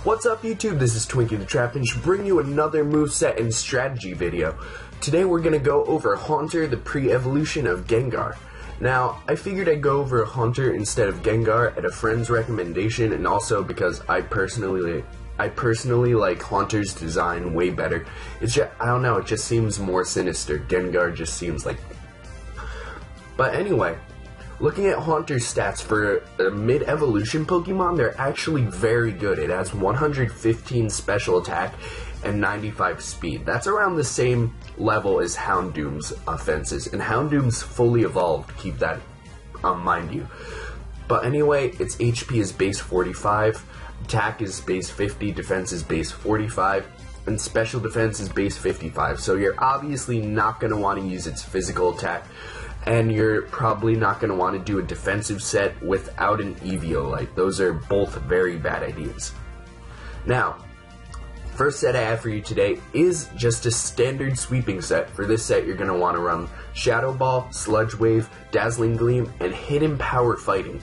What's up YouTube, this is Twinkie the Trapinch, bringing you another moveset and strategy video. Today we're going to go over Haunter, the pre-evolution of Gengar. Now, I figured I'd go over Haunter instead of Gengar at a friend's recommendation, and also because I personally like Haunter's design way better. It's just, I don't know, it just seems more sinister. Gengar just seems like... But anyway, looking at Haunter's stats for a mid-evolution Pokemon, they're actually very good. It has 115 special attack and 95 speed. That's around the same level as Houndoom's offenses, and Houndoom's fully evolved, keep that mind you. But anyway, its HP is base 45, attack is base 50, defense is base 45, and special defense is base 55. So you're obviously not going to want to use its physical attack, and you're probably not going to want to do a defensive set without an Eviolite. Those are both very bad ideas. Now, first set I have for you today is just a standard sweeping set. For this set, you're going to want to run Shadow Ball, Sludge Wave, Dazzling Gleam, and Hidden Power Fighting.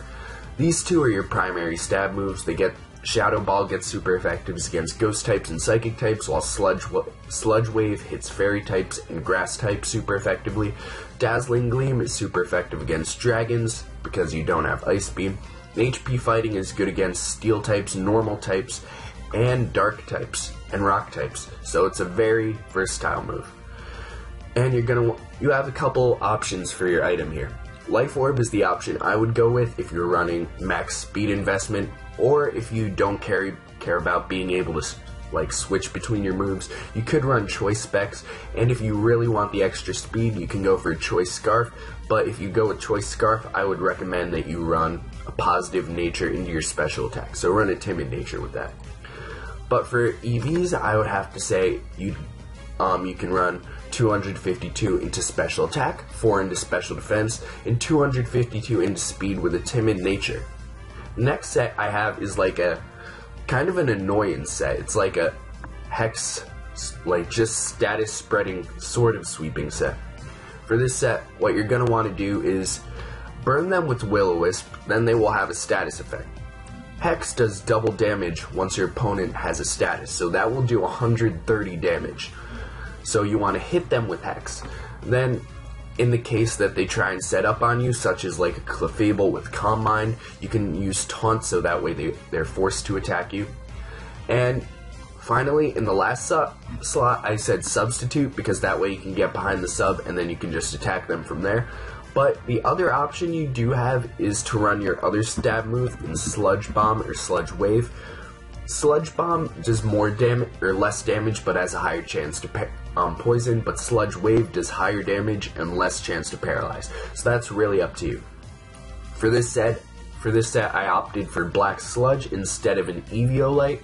These two are your primary stab moves. Shadow Ball gets super effective against Ghost types and Psychic types, while Sludge Wave hits Fairy types and Grass types super effectively. Dazzling Gleam is super effective against Dragons because you don't have Ice Beam. And HP Fighting is good against Steel types, Normal types, and Dark types, and Rock types. So it's a very versatile move. And you have a couple options for your item here. Life Orb is the option I would go with if you're running max speed investment, or if you don't care about being able to switch between your moves. You could run Choice Specs, and if you really want the extra speed, you can go for a Choice Scarf. But if you go with Choice Scarf, I would recommend that you run a Positive Nature into your special attack. So run a Timid Nature with that. But for EVs, I would have to say you can run 252 into special attack, 4 into special defense, and 252 into speed with a Timid Nature. Next set I have is like a kind of an annoyance set. It's like a hex, just status spreading sort of sweeping set. For this set, what you're going to want to do is burn them with Will-O-Wisp, then they will have a status effect. Hex does double damage once your opponent has a status, so that will do 130 damage. So you want to hit them with Hex. Then, in the case that they try and set up on you, such as like a Clefable with Calm Mind, you can use Taunt so that way they're forced to attack you. And finally, in the last slot, I said Substitute, because that way you can get behind the sub and then you can just attack them from there. But the other option you do have is to run your other stab move in Sludge Bomb or Sludge Wave. Sludge Bomb does more damage or less damage, but has a higher chance to poison. But Sludge Wave does higher damage and less chance to paralyze. So that's really up to you. For this set, I opted for Black Sludge instead of an Eviolite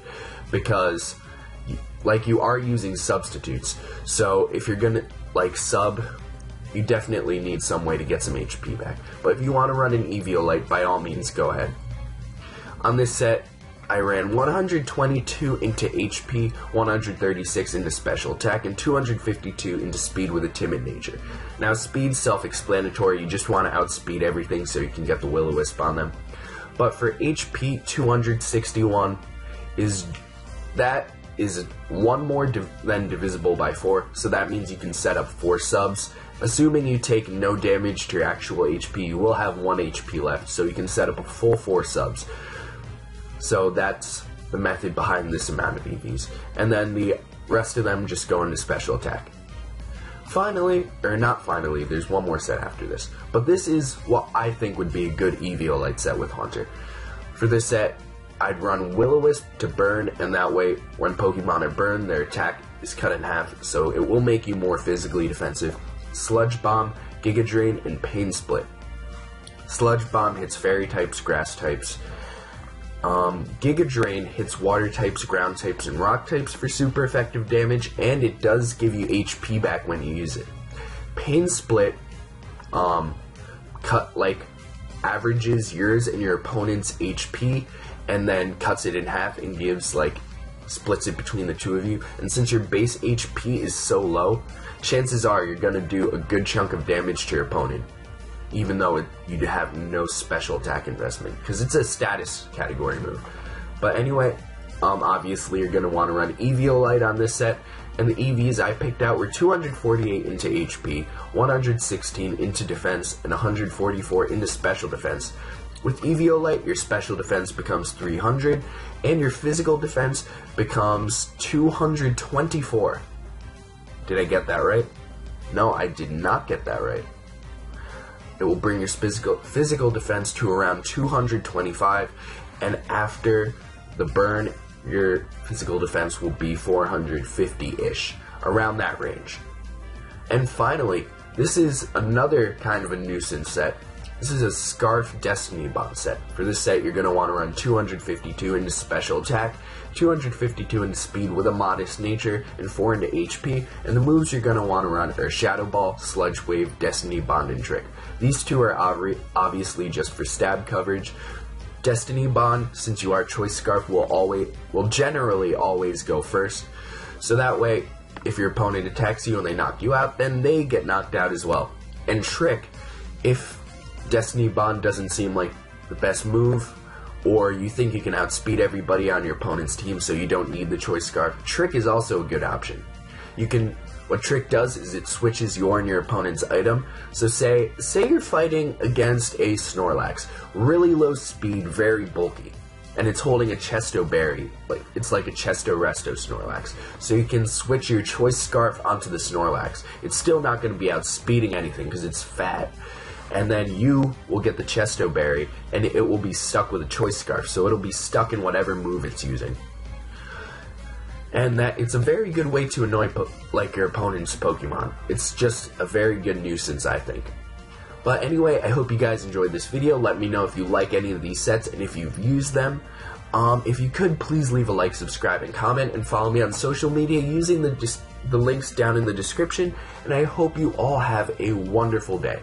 because, you are using substitutes. So if you're gonna sub, you definitely need some way to get some HP back. But if you want to run an Eviolite, by all means, go ahead. On this set, I ran 122 into HP, 136 into special attack, and 252 into speed with a Timid Nature. Now, speed's self-explanatory. You just want to outspeed everything so you can get the Will-O-Wisp on them. But for HP, 261 is one more than divisible by 4, so that means you can set up 4 subs. Assuming you take no damage to your actual HP, you will have 1 HP left, so you can set up a full 4 subs. So that's the method behind this amount of EVs. And then the rest of them just go into special attack. Finally, or not finally, there's one more set after this. But this is what I think would be a good Eviolite set with Haunter. For this set, I'd run Will-O-Wisp to burn, and that way, when Pokemon are burned, their attack is cut in half, so it will make you more physically defensive. Sludge Bomb, Giga Drain, and Pain Split. Sludge Bomb hits Fairy types, Grass types. Giga Drain hits Water types, Ground types, and Rock types for super effective damage, and it does give you HP back when you use it. Pain Split, averages yours and your opponent's HP, and then cuts it in half and gives, splits it between the two of you. And since your base HP is so low, chances are you're gonna do a good chunk of damage to your opponent. even though you have no special attack investment, because it's a status category move. But anyway, Obviously, you're going to want to run Eviolite on this set, and the EVs I picked out were 248 into HP, 116 into defense, and 144 into special defense. With Eviolite, your special defense becomes 300, and your physical defense becomes 224. Did I get that right? No, I did not get that right. It will bring your physical defense to around 225, and after the burn, your physical defense will be 450-ish, around that range. And finally, this is another kind of a nuisance set. This is a Scarf Destiny Bond set. For this set, you're going to want to run 252 into special attack, 252 into speed with a modest nature, and 4 into HP, and the moves you're going to want to run are Shadow Ball, Sludge Wave, Destiny Bond, and Trick. These two are obviously just for stab coverage. Destiny Bond, since you are Choice Scarf, will generally always go first, so that way, if your opponent attacks you and they knock you out, then they get knocked out as well. And Trick, if Destiny Bond doesn't seem like the best move, or you think you can outspeed everybody on your opponent's team so you don't need the Choice Scarf, Trick is also a good option. What Trick does is it switches your and your opponent's item. So say you're fighting against a Snorlax, really low speed, very bulky, and it's holding a Chesto Berry, it's like a Chesto Resto Snorlax. So you can switch your Choice Scarf onto the Snorlax. It's still not going to be outspeeding anything because it's fat. And then you will get the Chesto Berry, and it will be stuck with a Choice Scarf, so it'll be stuck in whatever move it's using. And it's a very good way to annoy your opponent's Pokemon. It's just a very good nuisance, I think. But anyway, I hope you guys enjoyed this video. Let me know if you like any of these sets and if you've used them. If you could, please leave a like, subscribe, and comment, and follow me on social media using the links down in the description. And I hope you all have a wonderful day.